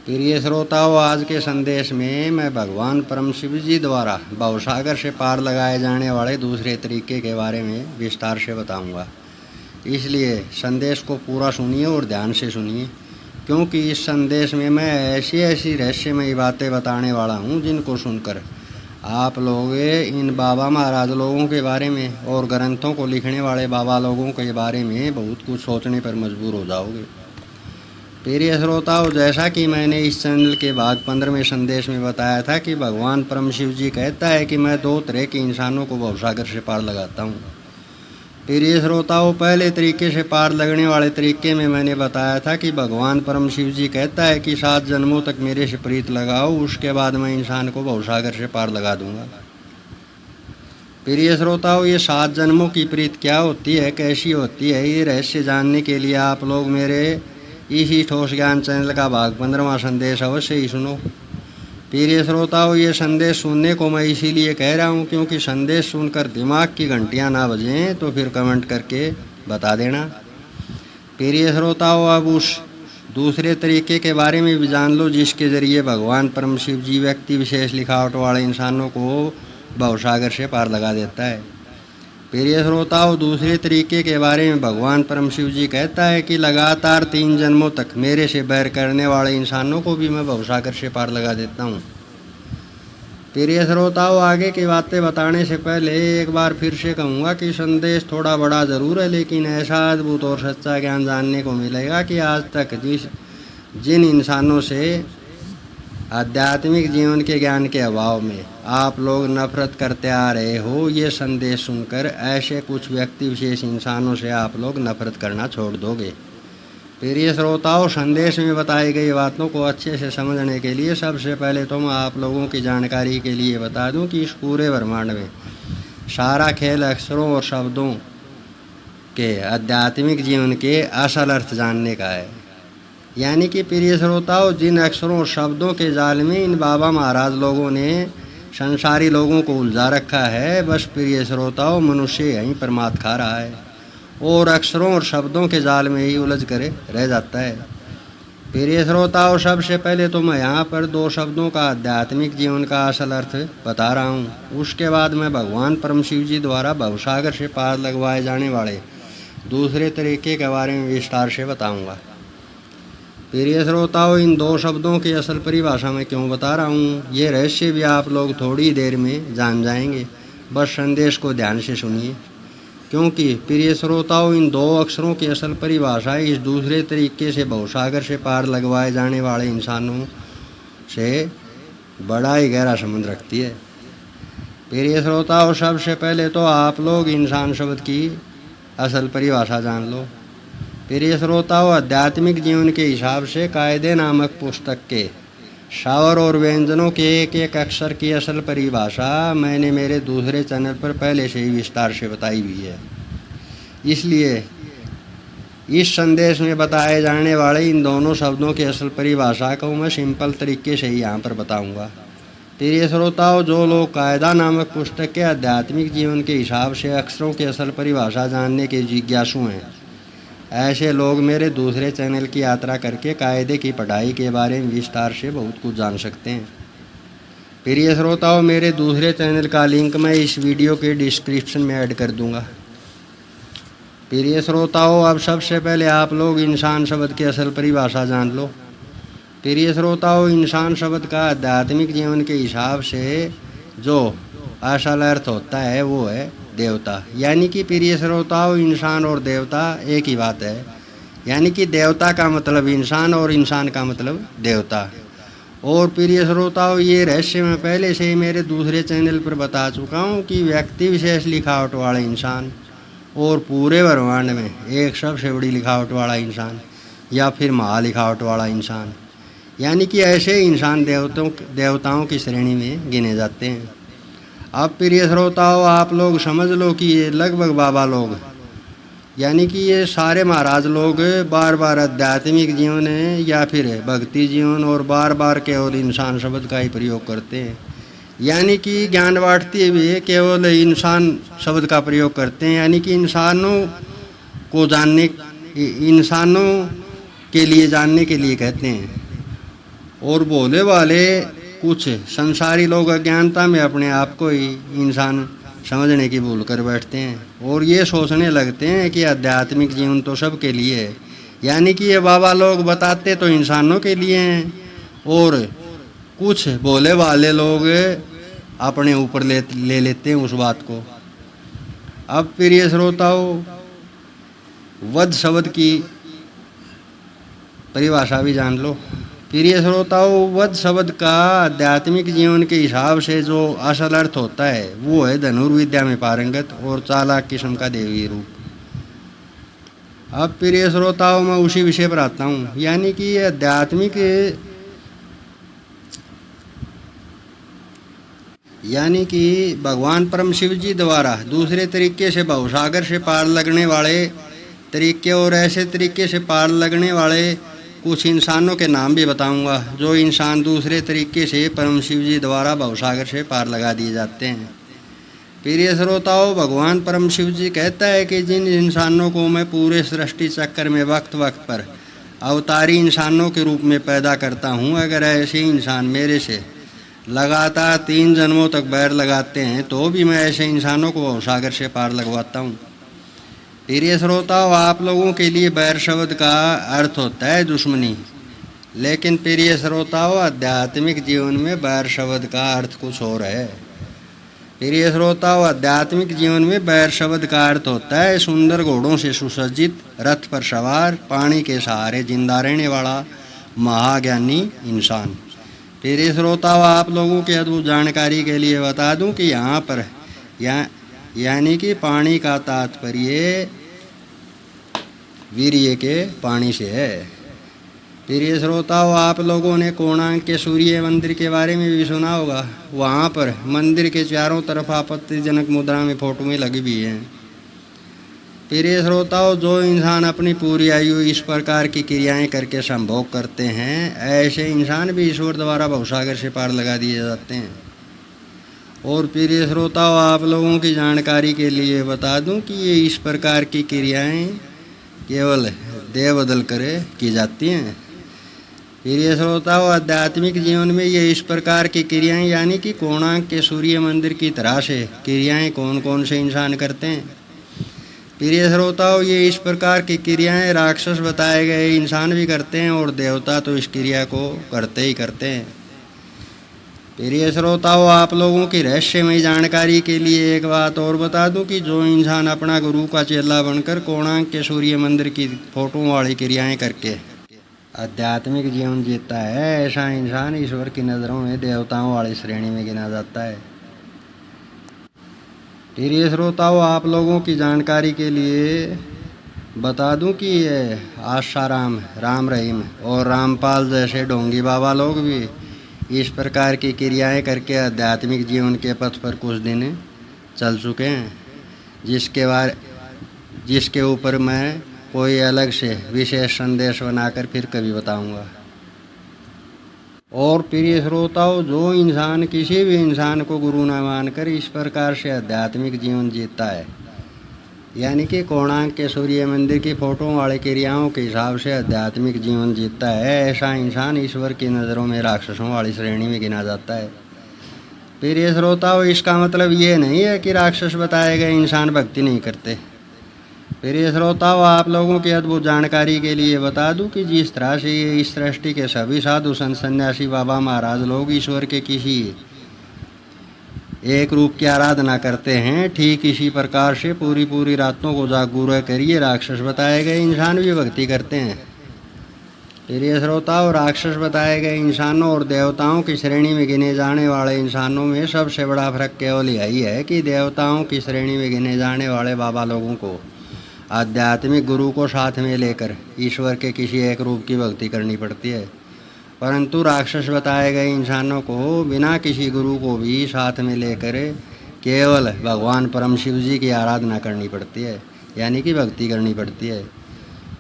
प्रिय श्रोताओं, आज के संदेश में मैं भगवान परम शिव जी द्वारा भवसागर से पार लगाए जाने वाले दूसरे तरीके के बारे में विस्तार से बताऊंगा। इसलिए संदेश को पूरा सुनिए और ध्यान से सुनिए, क्योंकि इस संदेश में मैं ऐसी ऐसी रहस्यमयी बातें बताने वाला हूँ जिनको सुनकर आप लोग इन बाबा महाराज लोगों के बारे में और ग्रंथों को लिखने वाले बाबा लोगों के बारे में बहुत कुछ सोचने पर मजबूर हो जाओगे। प्रिय श्रोताओं, जैसा कि मैंने इस चैनल के भाग 15वें संदेश में बताया था कि भगवान परम शिव जी कहता है कि मैं दो तरह के इंसानों को भवसागर से पार लगाता हूँ। प्रिय श्रोताओं, पहले तरीके से पार लगने वाले तरीके में मैंने बताया था कि भगवान परम शिव जी कहता है कि 7 जन्मों तक मेरे से प्रीत लगाओ, उसके बाद मैं इंसान को भवसागर से पार लगा दूंगा। प्रिय श्रोताओं, ये 7 जन्मों की प्रीत क्या होती है, कैसी होती है, ये रहस्य जानने के लिए आप लोग मेरे इसी ठोस ज्ञान चैनल का भाग 15वां संदेश अवश्य ही सुनो। प्रिय श्रोताओं, ये संदेश सुनने को मैं इसीलिए कह रहा हूँ क्योंकि संदेश सुनकर दिमाग की घंटियाँ ना बजें तो फिर कमेंट करके बता देना। प्रिय श्रोताओं, अब उस दूसरे तरीके के बारे में भी जान लो जिसके ज़रिए भगवान परम शिव जी व्यक्ति विशेष लिखावट वाले इंसानों को भवसागर से पार लगा देता है। प्रिय श्रोताओं, दूसरे तरीके के बारे में भगवान परम शिव जी कहता है कि लगातार 3 जन्मों तक मेरे से बैर करने वाले इंसानों को भी मैं भवसागर से पार लगा देता हूँ। प्रिय श्रोताओं, आगे की बातें बताने से पहले एक बार फिर से कहूँगा कि संदेश थोड़ा बड़ा ज़रूर है, लेकिन ऐसा अद्भुत और सच्चा ज्ञान जानने को मिलेगा कि आज तक जिन इंसानों से आध्यात्मिक जीवन के ज्ञान के अभाव में आप लोग नफरत करते आ रहे हो, ये संदेश सुनकर ऐसे कुछ व्यक्ति विशेष इंसानों से आप लोग नफरत करना छोड़ दोगे। प्रिय श्रोताओं, संदेश में बताई गई बातों को अच्छे से समझने के लिए सबसे पहले तो मैं आप लोगों की जानकारी के लिए बता दूं कि इस पूरे ब्रह्मांड में सारा खेल अक्षरों और शब्दों के आध्यात्मिक जीवन के असल अर्थ जानने का है। यानी कि प्रिय श्रोताओं, जिन अक्षरों और शब्दों के जाल में इन बाबा महाराज लोगों ने संसारी लोगों को उलझा रखा है, बस प्रिय श्रोताओं मनुष्य यहीं पर मात खा रहा है और अक्षरों और शब्दों के जाल में ही उलझ कर रह जाता है। प्रिय श्रोताओं, सबसे पहले तो मैं यहाँ पर 2 शब्दों का आध्यात्मिक जीवन का असल अर्थ बता रहा हूँ। उसके बाद मैं भगवान परम शिव जी द्वारा भवसागर से पार लगवाए जाने वाले दूसरे तरीके के बारे में विस्तार से बताऊँगा। प्रिय श्रोताओं, इन 2 शब्दों की असल परिभाषा मैं क्यों बता रहा हूँ, ये रहस्य भी आप लोग थोड़ी देर में जान जाएंगे। बस संदेश को ध्यान से सुनिए, क्योंकि प्रिय श्रोताओं, इन 2 अक्षरों की असल परिभाषा इस दूसरे तरीके से भवसागर से पार लगवाए जाने वाले इंसानों से बड़ा ही गहरा संबंध रखती है। प्रिय श्रोताओं, सबसे पहले तो आप लोग इंसान शब्द की असल परिभाषा जान लो। प्रिय श्रोताओं, आध्यात्मिक जीवन के हिसाब से कायदे नामक पुस्तक के स्वर और व्यंजनों के एक एक अक्षर की असल परिभाषा मैंने मेरे दूसरे चैनल पर पहले से ही विस्तार से बताई हुई है। इसलिए इस संदेश में बताए जाने वाले इन दोनों शब्दों की असल परिभाषा को मैं सिंपल तरीके से ही यहाँ पर बताऊँगा। प्रिय श्रोताओं, जो लोग कायदा नामक पुस्तक के आध्यात्मिक जीवन के हिसाब से अक्षरों की असल परिभाषा जानने के जिज्ञासु हैं, ऐसे लोग मेरे दूसरे चैनल की यात्रा करके कायदे की पढ़ाई के बारे में विस्तार से बहुत कुछ जान सकते हैं। प्रिय श्रोताओं, मेरे दूसरे चैनल का लिंक मैं इस वीडियो के डिस्क्रिप्शन में ऐड कर दूंगा। प्रिय श्रोताओं, अब सबसे पहले आप लोग इंसान शब्द की असल परिभाषा जान लो। प्रिय श्रोताओं, इंसान शब्द का आध्यात्मिक जीवन के हिसाब से जो असल अर्थ होता है वो है देवता। यानी कि प्रिय श्रोताओं, इंसान और देवता एक ही बात है। यानी कि देवता का मतलब इंसान और इंसान का मतलब देवता। और प्रिय श्रोताओं, ये रहस्य मैं पहले से ही मेरे दूसरे चैनल पर बता चुका हूँ कि व्यक्ति विशेष लिखावट वाला इंसान और पूरे ब्रह्मांड में एक सबसे बड़ी लिखावट वाला इंसान या फिर महालिखावट वाला इंसान, यानी कि ऐसे इंसान देवताओं की श्रेणी में गिने जाते हैं। अब प्रिय श्रोताओं, आप लोग समझ लो कि ये लगभग बाबा लोग, यानी कि ये सारे महाराज लोग बार बार आध्यात्मिक जीवन या फिर भक्ति जीवन और बार बार केवल इंसान शब्द का ही प्रयोग करते हैं। यानी कि ज्ञान बांटते हुए केवल इंसान शब्द का प्रयोग करते हैं। यानी कि इंसानों को जानने, इंसानों के लिए जानने के लिए कहते हैं। और भोले वाले कुछ संसारी लोग अज्ञानता में अपने आप को ही इंसान समझने की भूल कर बैठते हैं और ये सोचने लगते हैं कि आध्यात्मिक जीवन तो सबके लिए है, यानी कि ये बाबा लोग बताते तो इंसानों के लिए हैं और कुछ भोले वाले लोग अपने ऊपर ले लेते हैं उस बात को। अब प्रिय श्रोताओं, वध शब्द की परिभाषा भी जान लो। प्रिय श्रोताओं, वध शब्द का आध्यात्मिक जीवन के हिसाब से जो असल अर्थ होता है वो है धनुर्विद्या में पारंगत और चालाक किस्म का देवी रूप। अब प्रिय श्रोताओं, मैं उसी विषय पर आता हूँ, यानी कि आध्यात्मिक यानी कि भगवान परम शिव जी द्वारा दूसरे तरीके से भवसागर से पार लगने वाले तरीके और ऐसे तरीके से पार लगने वाले कुछ इंसानों के नाम भी बताऊंगा जो इंसान दूसरे तरीके से परम शिव जी द्वारा भवसागर से पार लगा दिए जाते हैं। प्रिय श्रोताओं, भगवान परम शिव जी कहता है कि जिन इंसानों को मैं पूरे सृष्टि चक्कर में वक्त वक्त पर अवतारी इंसानों के रूप में पैदा करता हूँ, अगर ऐसे इंसान मेरे से लगातार 3 जन्मों तक बैर लगाते हैं तो भी मैं ऐसे इंसानों को भवसागर से पार लगवाता हूँ। प्रिय श्रोताओं, आप लोगों के लिए बैर शब्द का अर्थ होता है दुश्मनी, लेकिन प्रिय श्रोताओं, आध्यात्मिक जीवन में बैर शब्द का अर्थ कुछ और है। प्रिय श्रोताओं, आध्यात्मिक जीवन में बैर शब्द का अर्थ होता है सुंदर घोड़ों से सुसज्जित, रथ पर सवार, पानी के सहारे जिंदा रहने वाला महाज्ञानी इंसान। प्रिय श्रोताओं, आप लोगों की अद्भुत जानकारी के लिए बता दूं कि यहाँ पर यानी कि पानी का तात्पर्य वीर्य के पानी से है। प्रिय श्रोताओं, आप लोगों ने कोणार्क के सूर्य मंदिर के बारे में भी सुना होगा। वहाँ पर मंदिर के चारों तरफ आपत्तिजनक मुद्रा में फोटो में लगी भी हैं। प्रिय श्रोताओं, जो इंसान अपनी पूरी आयु इस प्रकार की क्रियाएं करके संभोग करते हैं, ऐसे इंसान भी ईश्वर द्वारा भवसागर से पार लगा दिए जाते हैं। और प्रिय श्रोताओं, आप लोगों की जानकारी के लिए बता दूं कि ये इस प्रकार की क्रियाएं केवल देह बदल कर की जाती हैं। प्रिय श्रोताओं, आध्यात्मिक जीवन में ये इस प्रकार की क्रियाएं यानी कि कोणार्क के सूर्य मंदिर की तरह से क्रियाएं कौन कौन से इंसान करते हैं। प्रिय श्रोताओं, ये इस प्रकार की क्रियाएं राक्षस बताए गए इंसान भी करते हैं और देवता तो इस क्रिया को करते ही करते हैं। प्रिय श्रोताओं, आप लोगों की रहस्यमय जानकारी के लिए एक बात और बता दूं कि जो इंसान अपना गुरु का चेला बनकर कोणार्क के सूर्य मंदिर की फोटो वाली क्रियाएं करके आध्यात्मिक जीवन जीता है, ऐसा इंसान ईश्वर की नज़रों में देवताओं वाली श्रेणी में गिना जाता है। प्रिय श्रोताओं, आप लोगों की जानकारी के लिए बता दूं कि ये आशाराम, राम रहीम और रामपाल जैसे ढोंगी बाबा लोग भी इस प्रकार की क्रियाएं करके आध्यात्मिक जीवन के पथ पर कुछ दिन चल चुके हैं, जिसके ऊपर मैं कोई अलग से विशेष संदेश बनाकर फिर कभी बताऊंगा। और प्रिय श्रोताओं, जो इंसान किसी भी इंसान को गुरु न मानकर इस प्रकार से आध्यात्मिक जीवन जीता है, यानी कि कोणार्क के सूर्य मंदिर की फोटो वाले क्रियाओं के हिसाब से आध्यात्मिक जीवन जीता है, ऐसा इंसान ईश्वर की नज़रों में राक्षसों वाली श्रेणी में गिना जाता है। प्रिय श्रोताओं, इसका मतलब ये नहीं है कि राक्षस बताए गए इंसान भक्ति नहीं करते। प्रिय श्रोताओं, आप लोगों की अद्भुत जानकारी के लिए बता दूं कि जिस तरह से ये इस सृष्टि के सभी साधु संत सन्यासी बाबा महाराज लोग ईश्वर के किसी एक रूप की आराधना करते हैं, ठीक इसी प्रकार से पूरी रातों को जागूर करिए राक्षस बताए गए इंसान भी भक्ति करते हैं। प्रिय श्रोताओं, राक्षस बताए गए इंसानों और देवताओं की श्रेणी में गिने जाने वाले इंसानों में सबसे बड़ा फर्क केवल यही है कि देवताओं की श्रेणी में गिने जाने वाले बाबा लोगों को आध्यात्मिक गुरु को साथ में लेकर ईश्वर के किसी एक रूप की भक्ति करनी पड़ती है, परंतु राक्षस बताए गए इंसानों को बिना किसी गुरु को भी साथ में लेकर केवल भगवान परम शिव जी की आराधना करनी पड़ती है, यानी कि भक्ति करनी पड़ती है।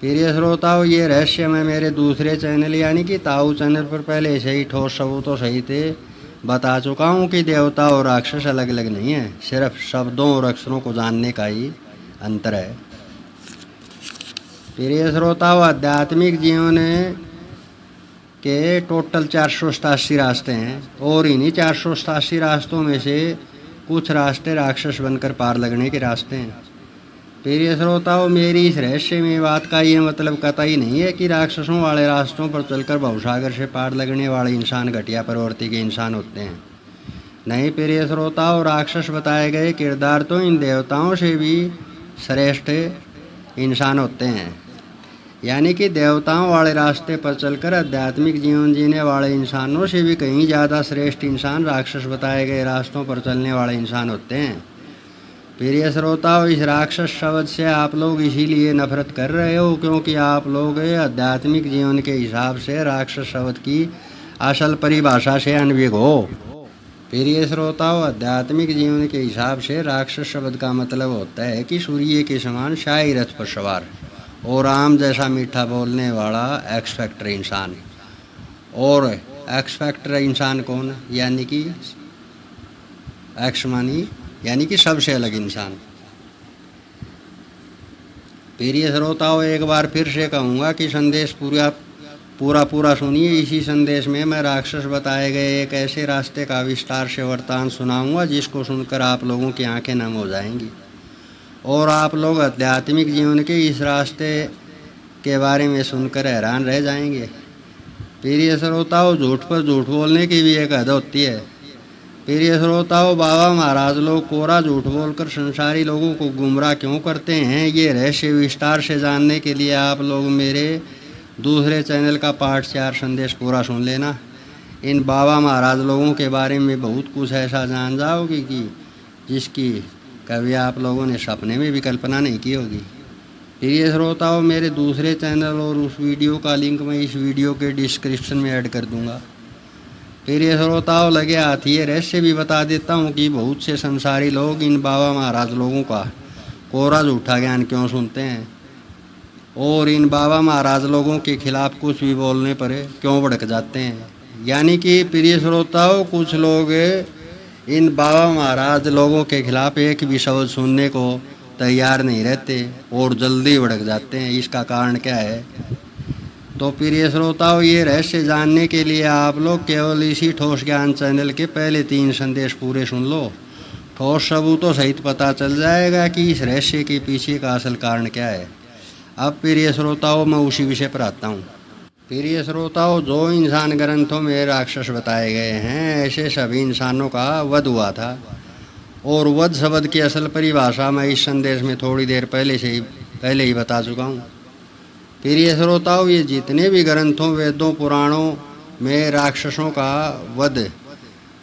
प्रिय श्रोताओं, ये रहस्य मैं मेरे दूसरे चैनल यानी कि ताऊ चैनल पर पहले से ही ठोस सबूतों सहित बता चुका हूँ कि देवता और राक्षस अलग अलग नहीं है, सिर्फ शब्दों और अक्षरों को जानने का ही अंतर है। प्रिय श्रोताओं, आध्यात्मिक जीवन के टोटल 487 रास्ते हैं और इन्हीं 487 रास्तों में से कुछ रास्ते राक्षस बनकर पार लगने के रास्ते हैं। प्रिय श्रोताओं, मेरी इस रहस्यमय बात का ये मतलब कतई नहीं है कि राक्षसों वाले रास्तों पर चलकर भवसागर से पार लगने वाले इंसान घटिया प्रवृत्ति के इंसान होते हैं। नहीं प्रिय श्रोताओं, राक्षस बताए गए किरदार तो इन देवताओं से भी श्रेष्ठ इंसान होते हैं। यानी कि देवताओं वाले रास्ते पर चलकर आध्यात्मिक जीवन जीने वाले इंसानों से भी कहीं ज़्यादा श्रेष्ठ इंसान राक्षस बताए गए रास्तों पर चलने वाले इंसान होते हैं। प्रिय श्रोताओं, इस राक्षस शब्द से आप लोग इसीलिए नफरत कर रहे हो क्योंकि आप लोग आध्यात्मिक जीवन के हिसाब से राक्षस शब्द की असल परिभाषा से अनभिज्ञ हो। प्रिय श्रोताओं, आध्यात्मिक जीवन के हिसाब से राक्षस शब्द का मतलब होता है कि सूर्य के समान शाही रथ पर सवार और आम जैसा मीठा बोलने वाला एक्स फैक्टर इंसान। और एक्स फैक्टर इंसान कौन? यानी कि एक्स मानी यानी कि सबसे अलग इंसान। प्रिय श्रोताओं, एक बार फिर से कहूँगा कि संदेश पूरा सुनिए। इसी संदेश में मैं राक्षस बताए गए एक ऐसे रास्ते का विस्तार से वृत्तांत सुनाऊंगा जिसको सुनकर आप लोगों की आंखें नम हो जाएंगी और आप लोग आध्यात्मिक जीवन के इस रास्ते के बारे में सुनकर हैरान रह जाएंगे। प्रिय श्रोताओं, झूठ पर झूठ बोलने की भी एक हद होती है। प्रिय श्रोताओं, बाबा महाराज लोग कोरा झूठ बोलकर संसारी लोगों को गुमराह क्यों करते हैं, ये रहस्य विस्तार से जानने के लिए आप लोग मेरे दूसरे चैनल का पार्ट 4 संदेश पूरा सुन लेना। इन बाबा महाराज लोगों के बारे में बहुत कुछ ऐसा जान जाओगे कि जिसकी कभी आप लोगों ने सपने में भी कल्पना नहीं की होगी। प्रिय श्रोताओं, मेरे दूसरे चैनल और उस वीडियो का लिंक मैं इस वीडियो के डिस्क्रिप्शन में ऐड कर दूंगा। प्रिय श्रोताओं, लगे हाथ ये रहस्य भी बता देता हूँ कि बहुत से संसारी लोग इन बाबा महाराज लोगों का कोरा झूठा ज्ञान क्यों सुनते हैं और इन बाबा महाराज लोगों के खिलाफ कुछ भी बोलने पर क्यों भड़क जाते हैं। यानी कि प्रिय श्रोताओं, कुछ लोग इन बाबा महाराज लोगों के खिलाफ एक भी शब्द सुनने को तैयार नहीं रहते और जल्दी भड़क जाते हैं। इसका कारण क्या है? तो प्रिय श्रोताओं, ये रहस्य जानने के लिए आप लोग केवल इसी ठोस ज्ञान चैनल के पहले 3 संदेश पूरे सुन लो। ठोस सबूतों सहित पता चल जाएगा कि इस रहस्य के पीछे का असल कारण क्या है। अब प्रिय श्रोताओं, मैं उसी विषय पर आता हूँ। प्रिय श्रोताओं, जो इंसान ग्रंथों में राक्षस बताए गए हैं ऐसे सभी इंसानों का वध हुआ था और वध शब्द की असल परिभाषा मैं इस संदेश में थोड़ी देर पहले ही बता चुका हूँ। प्रिय श्रोताओं, ये जितने भी ग्रंथों, वेदों, पुराणों में राक्षसों का वध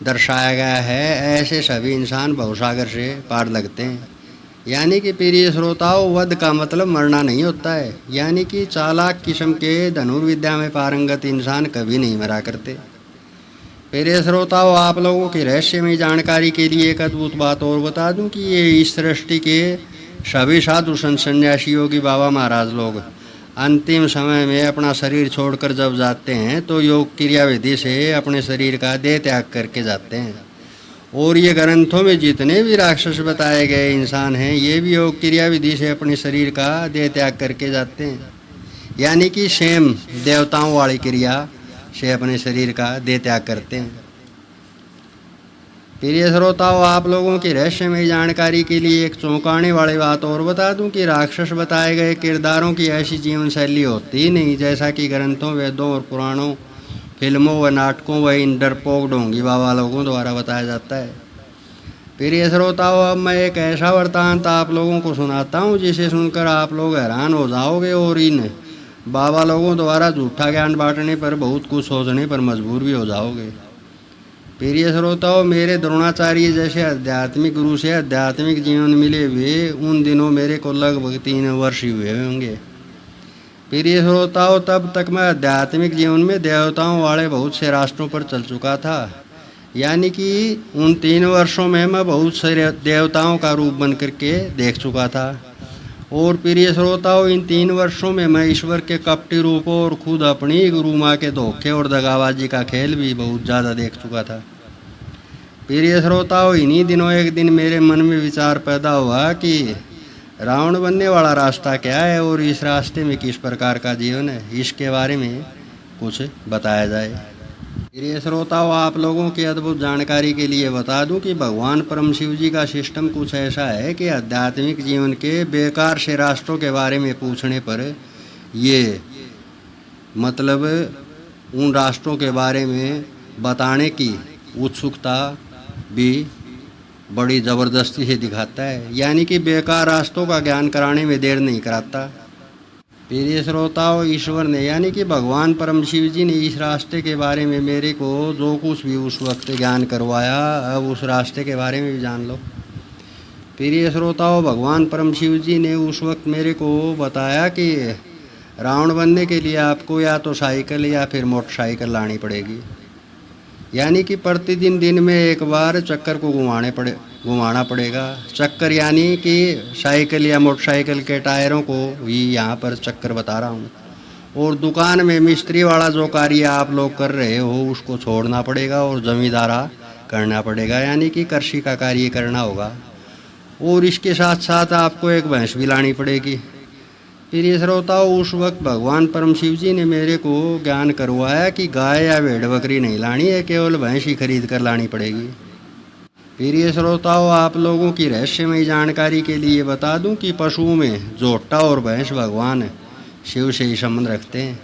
दर्शाया गया है ऐसे सभी इंसान भवसागर से पार लगते हैं। यानी कि प्रिय श्रोताओं, वध का मतलब मरना नहीं होता है। यानी कि चालाक किस्म के धनुर्विद्या में पारंगत इंसान कभी नहीं मरा करते। प्रिय श्रोताओं, आप लोगों की रहस्यमय जानकारी के लिए एक अद्भुत बात और बता दूं कि ये इस सृष्टि के सभी साधु संत सन्यासी योगी बाबा महाराज लोग अंतिम समय में अपना शरीर छोड़कर जब जाते हैं तो योग क्रिया विधि से अपने शरीर का देह त्याग करके जाते हैं। और ये ग्रंथों में जितने भी राक्षस बताए गए इंसान हैं ये भी योग क्रिया विधि से अपने शरीर का देह त्याग करके जाते हैं। यानी कि सेम देवताओं वाली क्रिया से अपने शरीर का देह त्याग करते हैं। प्रिय श्रोताओं, आप लोगों की रहस्यमय जानकारी के लिए एक चौंकाने वाली बात और बता दूं कि राक्षस बताए गए किरदारों की ऐसी जीवन शैली होती ही नहीं जैसा कि ग्रंथों, वेदों और पुराणों, फिल्मों व नाटकों व इन डरपोक ढोंगी बाबा लोगों द्वारा बताया जाता है। प्रिय श्रोताओं, अब मैं एक ऐसा वृत्तांत आप लोगों को सुनाता हूँ जिसे सुनकर आप लोग हैरान हो जाओगे और इन बाबा लोगों द्वारा झूठा ज्ञान बांटने पर बहुत कुछ सोचने पर मजबूर भी हो जाओगे। प्रिय श्रोताओं, मेरे द्रोणाचार्य जैसे आध्यात्मिक गुरु से आध्यात्मिक जीवन मिले हुए उन दिनों मेरे को लगभग 3 वर्ष ही हुए होंगे। प्रिय श्रोताओं, तब तक मैं आध्यात्मिक जीवन में देवताओं वाले बहुत से रास्तों पर चल चुका था। यानी कि उन 3 वर्षों में मैं बहुत सारे देवताओं का रूप बन करके देख चुका था। और प्रिय श्रोताओं, इन 3 वर्षों में मैं ईश्वर के कपटी रूपों और खुद अपनी गुरु माँ के धोखे और दगाबाजी का खेल भी बहुत ज़्यादा देख चुका था। प्रिय श्रोताओं, इन्हीं दिनों एक दिन मेरे मन में विचार पैदा हुआ कि रावण बनने वाला रास्ता क्या है और इस रास्ते में किस प्रकार का जीवन है। इसके बारे में कुछ बताया जाए। प्रिय श्रोताओं, आप लोगों की अद्भुत जानकारी के लिए बता दूं कि भगवान परम शिव जी का सिस्टम कुछ ऐसा है कि आध्यात्मिक जीवन के बेकार से रास्तों के बारे में पूछने पर ये मतलब उन रास्तों के बारे में बताने की उत्सुकता भी बड़ी ज़बरदस्ती से दिखाता है, यानी कि बेकार रास्तों का ज्ञान कराने में देर नहीं कराता। प्रिय श्रोताओं, ईश्वर ने यानी कि भगवान परम शिव जी ने इस रास्ते के बारे में मेरे को जो कुछ भी उस वक्त ज्ञान करवाया, अब उस रास्ते के बारे में भी जान लो। प्रिय श्रोताओं, भगवान परम शिव जी ने उस वक्त मेरे को बताया कि रावण बनने के लिए आपको या तो साइकिल या फिर मोटरसाइकिल लानी पड़ेगी, यानी कि प्रतिदिन दिन में एक बार चक्कर को घुमाना पड़ेगा। चक्कर यानी कि साइकिल या मोटरसाइकिल के टायरों को ही यहाँ पर चक्कर बता रहा हूँ। और दुकान में मिस्त्री वाला जो कार्य आप लोग कर रहे हो उसको छोड़ना पड़ेगा और जमींदारा करना पड़ेगा, यानी कि कृषि का कार्य करना होगा। और इसके साथ साथ आपको एक भैंस भी लानी पड़ेगी। प्रिय श्रोताओं, उस वक्त भगवान परम शिव जी ने मेरे को ज्ञान करवाया कि गाय या भेड़ बकरी नहीं लानी है, केवल भैंस ही खरीद कर लानी पड़ेगी। प्रिय श्रोताओं, आप लोगों की रहस्यमयी जानकारी के लिए बता दूं कि पशुओं में जोटा और भैंस भगवान शिव से ही संबंध रखते हैं,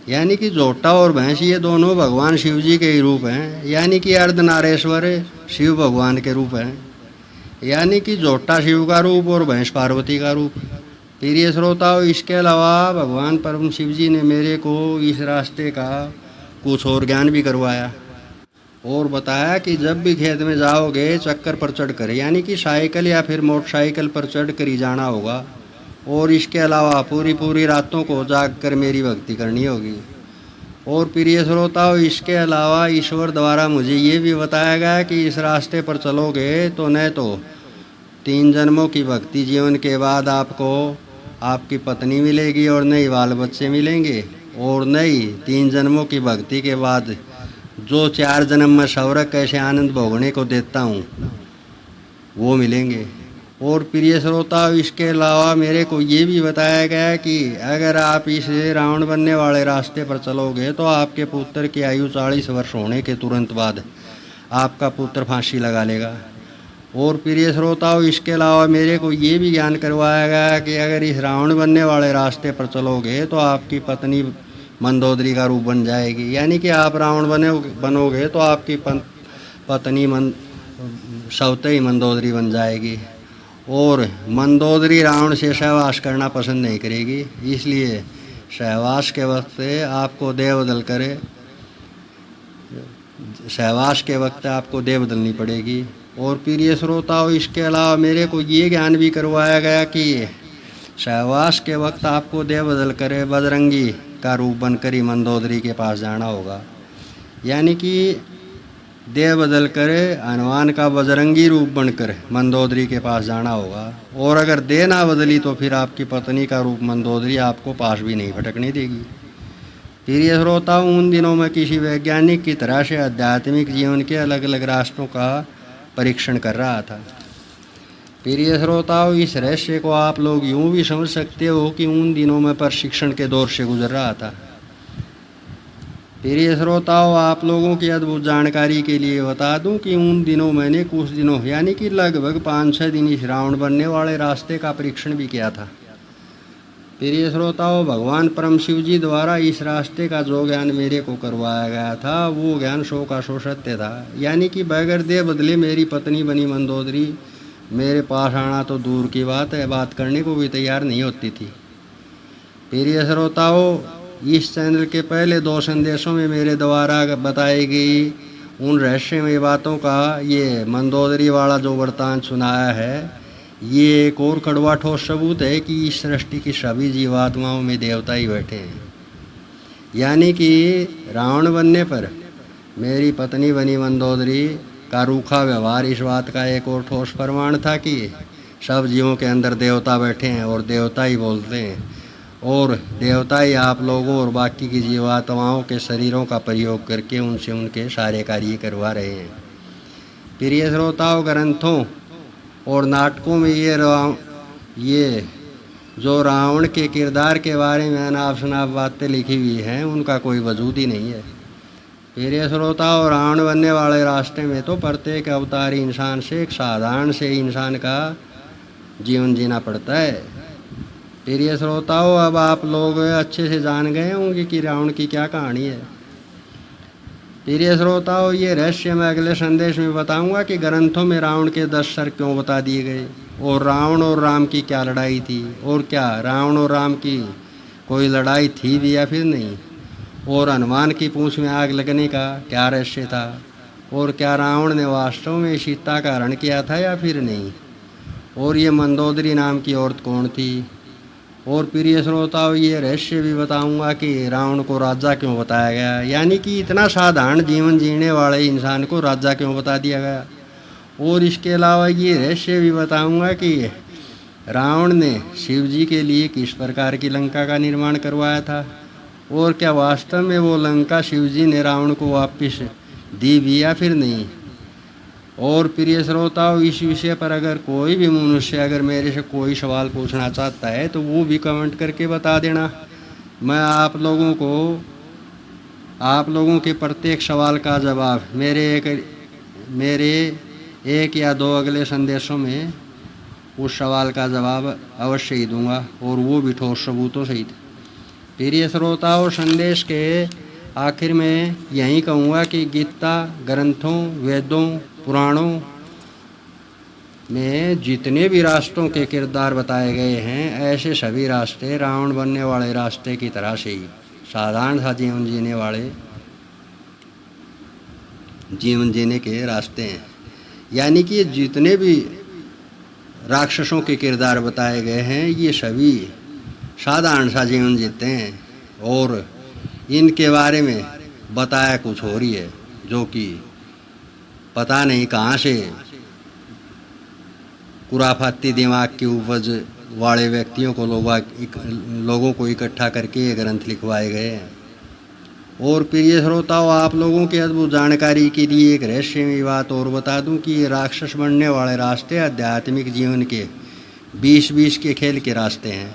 यानी कि जोटा और भैंस ये दोनों भगवान शिव जी के ही रूप हैं, यानी कि अर्धनारेश्वर शिव भगवान के रूप हैं, यानी कि जोटा शिव का रूप और भैंस पार्वती का रूप। प्रिय श्रोताओं, इसके अलावा भगवान परम शिव जी ने मेरे को इस रास्ते का कुछ और ज्ञान भी करवाया और बताया कि जब भी खेत में जाओगे चक्कर पर चढ़ कर, यानी कि साइकिल या फिर मोटरसाइकिल पर चढ़ कर ही जाना होगा। और इसके अलावा पूरी रातों को जाग कर मेरी भक्ति करनी होगी। और प्रिय श्रोताओं, इसके अलावा ईश्वर द्वारा मुझे ये भी बताया गया कि इस रास्ते पर चलोगे तो न तो 3 जन्मों की भक्ति जीवन के बाद आपको आपकी पत्नी मिलेगी और नई बाल बच्चे मिलेंगे, और नई 3 जन्मों की भक्ति के बाद जो 4 जन्म में स्वर्ग कैसे आनंद भोगने को देता हूँ वो मिलेंगे। और प्रिय श्रोताओं, इसके अलावा मेरे को ये भी बताया गया कि अगर आप इस रावण बनने वाले रास्ते पर चलोगे तो आपके पुत्र की आयु 40 वर्ष होने के तुरंत बाद आपका पुत्र फांसी लगा लेगा। और प्रिय श्रोताओं, इसके अलावा मेरे को ये भी ज्ञान करवाया गया कि अगर इस रावण बनने वाले रास्ते पर चलोगे तो आपकी पत्नी मंदोदरी का रूप बन जाएगी, यानी कि आप रावण बनोगे तो आपकी पत्नी सवते ही मंदोदरी बन जाएगी। और मंदोदरी रावण से सहवास करना पसंद नहीं करेगी, इसलिए सहवास के वक्त आपको देह बदलनी पड़ेगी। और प्रिय श्रोताओं, इसके अलावा मेरे को ये ज्ञान भी करवाया गया कि सहवास के वक्त आपको देह बदल कर बजरंगी का रूप बनकर ही मंदोदरी के पास जाना होगा, यानी कि देह बदल कर हनुमान का बजरंगी रूप बनकर मंदोदरी के पास जाना होगा। और अगर देह ना बदली तो फिर आपकी पत्नी का रूप मंदोदरी आपको पास भी नहीं भटकने देगी। प्रिय श्रोताओं, उन दिनों में किसी वैज्ञानिक की तरह से आध्यात्मिक जीवन के अलग अलग रास्तों का परीक्षण कर रहा था। प्रिय श्रोताओं, इस रहस्य को आप लोग यूँ भी समझ सकते हो कि उन दिनों में प्रशिक्षण के दौर से गुजर रहा था। प्रिय श्रोताओं, आप लोगों की अद्भुत जानकारी के लिए बता दूं कि उन दिनों मैंने कुछ दिनों यानी कि लगभग 5-6 दिन इस रावण बनने वाले रास्ते का परीक्षण भी किया था। प्रिय श्रोताओं, भगवान परम शिव जी द्वारा इस रास्ते का जो ज्ञान मेरे को करवाया गया था वो ज्ञान 100 का 100 सत्य था, यानी कि बगैर देह बदले मेरी पत्नी बनी मंदोदरी मेरे पास आना तो दूर की बात है, बात करने को भी तैयार नहीं होती थी। प्रिय श्रोताओं, इस चैनल के पहले 2 संदेशों में मेरे द्वारा बताई गई उन रहस्यमय बातों का ये मंदोदरी वाला जो वृत्तांत सुनाया है, ये एक और कड़वा ठोस सबूत है कि इस सृष्टि की सभी जीवात्माओं में देवता ही बैठे हैं। यानी कि रावण बनने पर मेरी पत्नी बनी मंदोदरी का रूखा व्यवहार इस बात का एक और ठोस प्रमाण था कि सब जीवों के अंदर देवता बैठे हैं और देवता ही बोलते हैं, और देवता ही आप लोगों और बाकी की जीवात्माओं के शरीरों का प्रयोग करके उनसे उनके सारे कार्य करवा रहे हैं। प्रिय श्रोताओं, ग्रंथों और नाटकों में ये जो रावण के किरदार के बारे में अनाप शनाप बातें लिखी हुई हैं उनका कोई वजूद ही नहीं है। प्रिय श्रोताओं, रावण बनने वाले रास्ते में तो प्रत्येक अवतारी इंसान से एक साधारण से इंसान का जीवन जीना पड़ता है। प्रिय श्रोताओं, अब आप लोग अच्छे से जान गए होंगे कि रावण की क्या कहानी है। प्रिय श्रोताओं, ये रहस्य मैं अगले संदेश में बताऊंगा कि ग्रंथों में रावण के 10 सर क्यों बता दिए गए, और रावण और राम की क्या लड़ाई थी, और क्या रावण और राम की कोई लड़ाई थी भी या फिर नहीं, और हनुमान की पूंछ में आग लगने का क्या रहस्य था, और क्या रावण ने वास्तव में सीता का हरण किया था या फिर नहीं, और ये मंदोदरी नाम की औरत कौन थी। और प्रिय श्रोताओं, ये रहस्य भी बताऊंगा कि रावण को राजा क्यों बताया गया, यानी कि इतना साधारण जीवन जीने वाले इंसान को राजा क्यों बता दिया गया। और इसके अलावा ये रहस्य भी बताऊंगा कि रावण ने शिव जी के लिए किस प्रकार की लंका का निर्माण करवाया था, और क्या वास्तव में वो लंका शिव जी ने रावण को वापस दी भी या फिर नहीं। और प्रिय श्रोताओं, इस विषय पर अगर कोई भी मनुष्य अगर मेरे से कोई सवाल पूछना चाहता है तो वो भी कमेंट करके बता देना। मैं आप लोगों के प्रत्येक सवाल का जवाब मेरे एक या दो अगले संदेशों में उस सवाल का जवाब अवश्य ही दूंगा, और वो भी ठोस सबूतों सहित। प्रिय श्रोताओं, संदेश के आखिर में यही कहूँगा कि गीता ग्रंथों, वेदों, पुराणों में जितने भी रास्तों के किरदार बताए गए हैं, ऐसे सभी रास्ते रावण बनने वाले रास्ते की तरह से ही साधारण सा जीवन जीने के रास्ते हैं। यानी कि जितने भी राक्षसों के किरदार बताए गए हैं ये सभी साधारण सा जीवन जीते हैं, और इनके बारे में बताया कुछ हो रही है जो कि पता नहीं कहाँ से खुराफाती दिमाग की उपज वाले व्यक्तियों को लोगों को इकट्ठा करके ये ग्रंथ लिखवाए गए हैं। और प्रिय श्रोताओं, आप लोगों की अद्भुत जानकारी के लिए एक रहस्यमयी बात और बता दूं कि ये राक्षस बनने वाले रास्ते आध्यात्मिक जीवन के 20-20 के खेल के रास्ते हैं,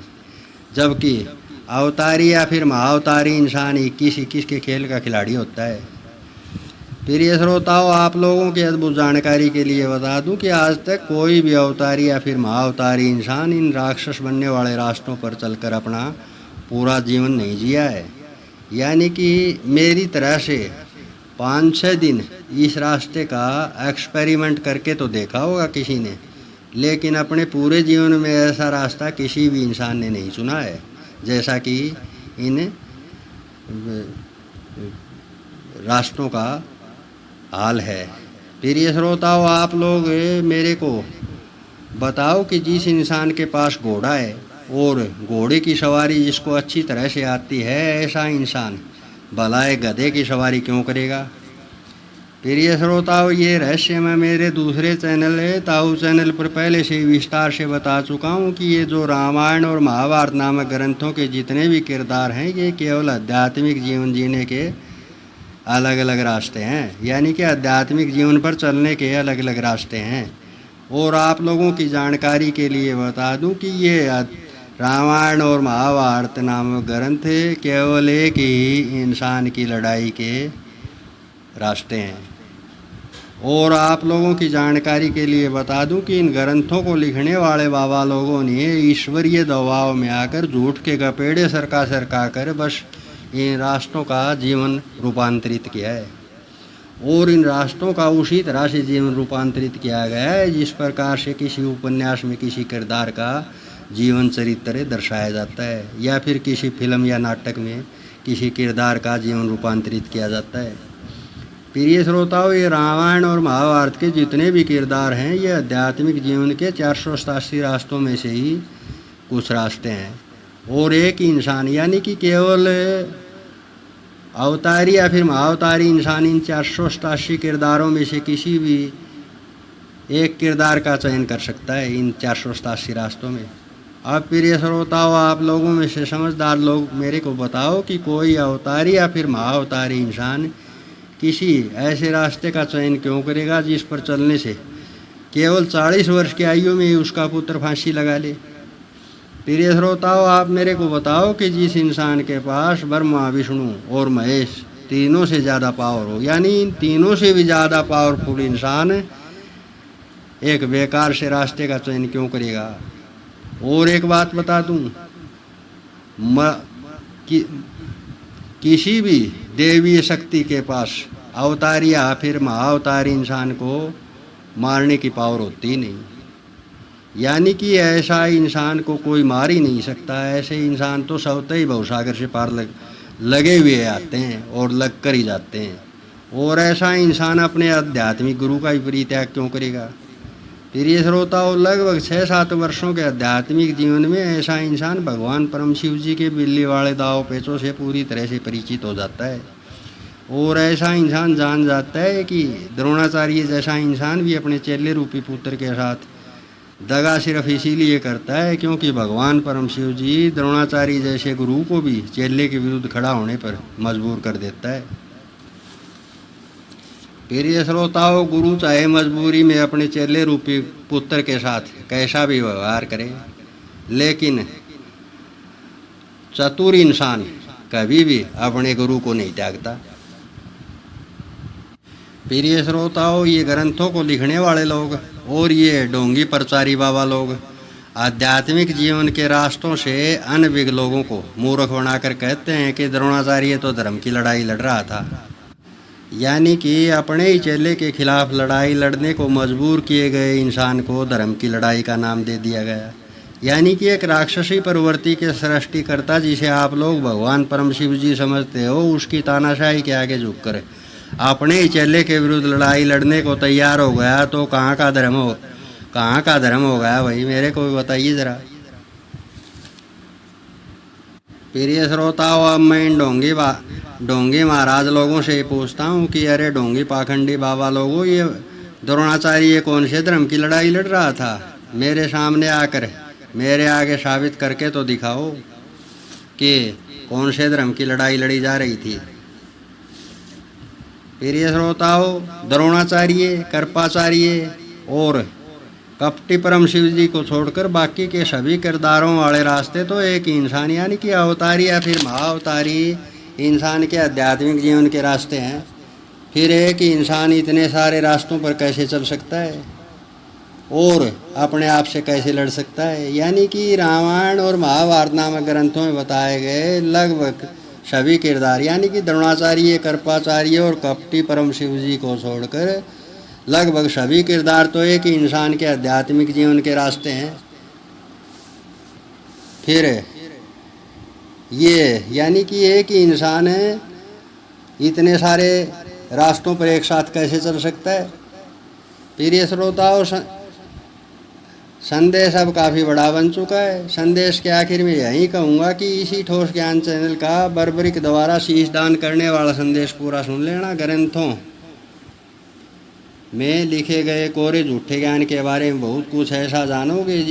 जबकि अवतारी या फिर महाअवतारी इंसान 21-21 के खेल का खिलाड़ी होता है। प्रिय श्रोताओं, आप लोगों की अद्भुत जानकारी के लिए बता दूं कि आज तक कोई भी अवतारी या फिर महाअवतारी इंसान इन राक्षस बनने वाले रास्तों पर चलकर अपना पूरा जीवन नहीं जिया है। यानी कि मेरी तरह से 5-6 दिन इस रास्ते का एक्सपेरिमेंट करके तो देखा होगा किसी ने, लेकिन अपने पूरे जीवन में ऐसा रास्ता किसी भी इंसान ने नहीं चुना है जैसा कि इन रास्तों का हाल है। प्रिय श्रोताओं, आप लोग मेरे को बताओ कि जिस इंसान के पास घोड़ा है और घोड़े की सवारी जिसको अच्छी तरह से आती है, ऐसा इंसान भलाए गधे की सवारी क्यों करेगा। प्रिय श्रोताओं, ये रहस्य मैं मेरे दूसरे चैनल है ताऊ चैनल पर पहले से विस्तार से बता चुका हूँ कि ये जो रामायण और महाभारत नामक ग्रंथों के जितने भी किरदार हैं ये केवल आध्यात्मिक जीवन जीने के अलग अलग रास्ते हैं, यानी कि आध्यात्मिक जीवन पर चलने के अलग अलग रास्ते हैं। और आप लोगों की जानकारी के लिए बता दूं कि ये रामायण और महाभारत नामक ग्रंथ केवल एक ही इंसान की लड़ाई के रास्ते हैं। और आप लोगों की जानकारी के लिए बता दूं कि इन ग्रंथों को लिखने वाले बाबा लोगों ने ईश्वरीय दबाव में आकर झूठ के गपेड़े सरका कर बस इन रास्तों का जीवन रूपांतरित किया है, और इन रास्तों का उसी तरह से जीवन रूपांतरित किया गया है जिस प्रकार से किसी उपन्यास में किसी किरदार का जीवन चरित्र दर्शाया जाता है, या फिर किसी फिल्म या नाटक में किसी किरदार का जीवन रूपांतरित किया जाता है। प्रिय श्रोताओं, ये रामायण और महाभारत के जितने भी किरदार हैं ये आध्यात्मिक जीवन के 487 रास्तों में से ही कुछ रास्ते हैं, और एक ही इंसान यानी कि केवल अवतारी या फिर महाअवतारी इंसान इन 487 किरदारों में से किसी भी एक किरदार का चयन कर सकता है इन 487 रास्तों में। अब प्रिय श्रोताओं, आप लोगों में से समझदार लोग मेरे को बताओ कि कोई अवतारी या फिर महाअवतारी इंसान किसी ऐसे रास्ते का चयन क्यों करेगा जिस पर चलने से केवल 40 वर्ष की आयु में ही उसका पुत्र फांसी लगा ले। प्रिय श्रोताओं, आप मेरे को बताओ कि जिस इंसान के पास ब्रह्मा, विष्णु और महेश तीनों से ज़्यादा पावर हो, यानी इन तीनों से भी ज़्यादा पावरफुल इंसान एक बेकार से रास्ते का चयन क्यों करेगा। और एक बात बता दूं, कि, किसी भी देवी शक्ति के पास अवतारी या फिर महाअवतारी इंसान को मारने की पावर होती नहीं, यानी कि ऐसा इंसान को कोई मार ही नहीं सकता। ऐसे इंसान तो स्वतः ही भवसागर से पार लगे हुए आते हैं और लग कर ही जाते हैं। और ऐसा इंसान अपने आध्यात्मिक गुरु का ही परित्याग क्यों करेगा। प्रिय श्रोताओं, लगभग 6-7 वर्षों के आध्यात्मिक जीवन में ऐसा इंसान भगवान परम शिव जी के बिल्ली वाले दाव पेचों से पूरी तरह से परिचित हो जाता है। और ऐसा इंसान जान जाता है कि द्रोणाचार्य जैसा इंसान भी अपने चेले रूपी पुत्र के साथ दगा सिर्फ इसीलिए करता है क्योंकि भगवान परम शिव जी द्रोणाचार्य जैसे गुरु को भी चेले के विरुद्ध खड़ा होने पर मजबूर कर देता है। प्रिय श्रोताओं, गुरु चाहे मजबूरी में अपने चेले रूपी पुत्र के साथ कैसा भी व्यवहार करे, लेकिन चतुर इंसान कभी भी अपने गुरु को नहीं त्यागता। प्रिय श्रोताओं, ये ग्रंथों को लिखने वाले लोग और ये ढोंगी प्रचारी बाबा लोग आध्यात्मिक जीवन के रास्तों से अनभिज्ञ लोगों को मूर्ख बनाकर कहते हैं कि द्रोणाचार्य तो धर्म की लड़ाई लड़ रहा था, यानी कि अपने ही चेले के खिलाफ लड़ाई लड़ने को मजबूर किए गए इंसान को धर्म की लड़ाई का नाम दे दिया गया। यानी कि एक राक्षसी प्रवृत्ति के सृष्टिकर्ता जिसे आप लोग भगवान परम शिव जी समझते हो, उसकी तानाशाही के आगे झुककर अपने ही चेले के विरुद्ध लड़ाई लड़ने को तैयार हो गया तो कहाँ का धर्म हो गया भाई, मेरे को भी बताइए ज़रा। प्रिय श्रोताओं, अब मैं इन ढोंगी महाराज लोगों से पूछता हूँ कि अरे ढोंगी पाखंडी बाबा लोगों, ये द्रोणाचार्य कौन से धर्म की लड़ाई लड़ रहा था? मेरे सामने आकर मेरे आगे साबित करके तो दिखाओ कि कौन से धर्म की लड़ाई लड़ी जा रही थी। प्रिय श्रोताओं, द्रोणाचार्य, कृपाचार्य और कपटी परम शिव जी को छोड़कर बाकी के सभी किरदारों वाले रास्ते तो एक इंसान यानी कि अवतारी या फिर महाअवतारी इंसान के आध्यात्मिक जीवन के रास्ते हैं। फिर एक इंसान इतने सारे रास्तों पर कैसे चल सकता है और अपने आप से कैसे लड़ सकता है। यानी कि रामायण और महाभारत नामक ग्रंथों में बताए गए लगभग सभी किरदार यानी कि द्रोणाचार्य, कृपाचार्य और कपटी परम शिव जी को छोड़कर लगभग सभी किरदार तो एक ही इंसान के आध्यात्मिक जीवन के रास्ते हैं। फिर ये यानी कि एक ही इंसान है, इतने सारे रास्तों पर एक साथ कैसे चल सकता है। प्रिय श्रोताओं, संदेश अब काफ़ी बड़ा बन चुका है। संदेश के आखिर में यही कहूँगा कि इसी ठोस ज्ञान चैनल का बर्बरिक द्वारा शीश दान करने वाला संदेश पूरा सुन लेना। ग्रंथों में लिखे गए कोरे झूठे ज्ञान के बारे में बहुत कुछ ऐसा जानोगे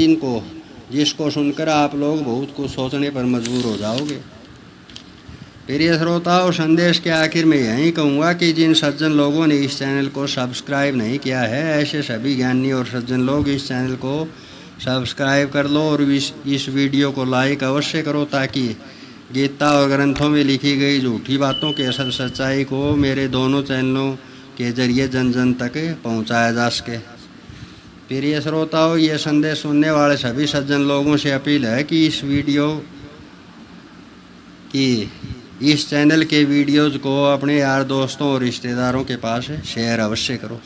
जिसको सुनकर आप लोग बहुत कुछ सोचने पर मजबूर हो जाओगे। प्रिय श्रोताओं, संदेश के आखिर में यही कहूँगा कि जिन सज्जन लोगों ने इस चैनल को सब्सक्राइब नहीं किया है, ऐसे सभी ज्ञानी और सज्जन लोग इस चैनल को सब्सक्राइब कर लो और इस वीडियो को लाइक अवश्य करो ताकि गीता और ग्रंथों में लिखी गई झूठी बातों के असल सच्चाई को मेरे दोनों चैनलों के जरिए जन जन तक पहुंचाया जा सके। प्रिय श्रोताओं, ये संदेश सुनने वाले सभी सज्जन लोगों से अपील है कि इस चैनल के वीडियोज़ को अपने यार दोस्तों और रिश्तेदारों के पास शेयर अवश्य करो।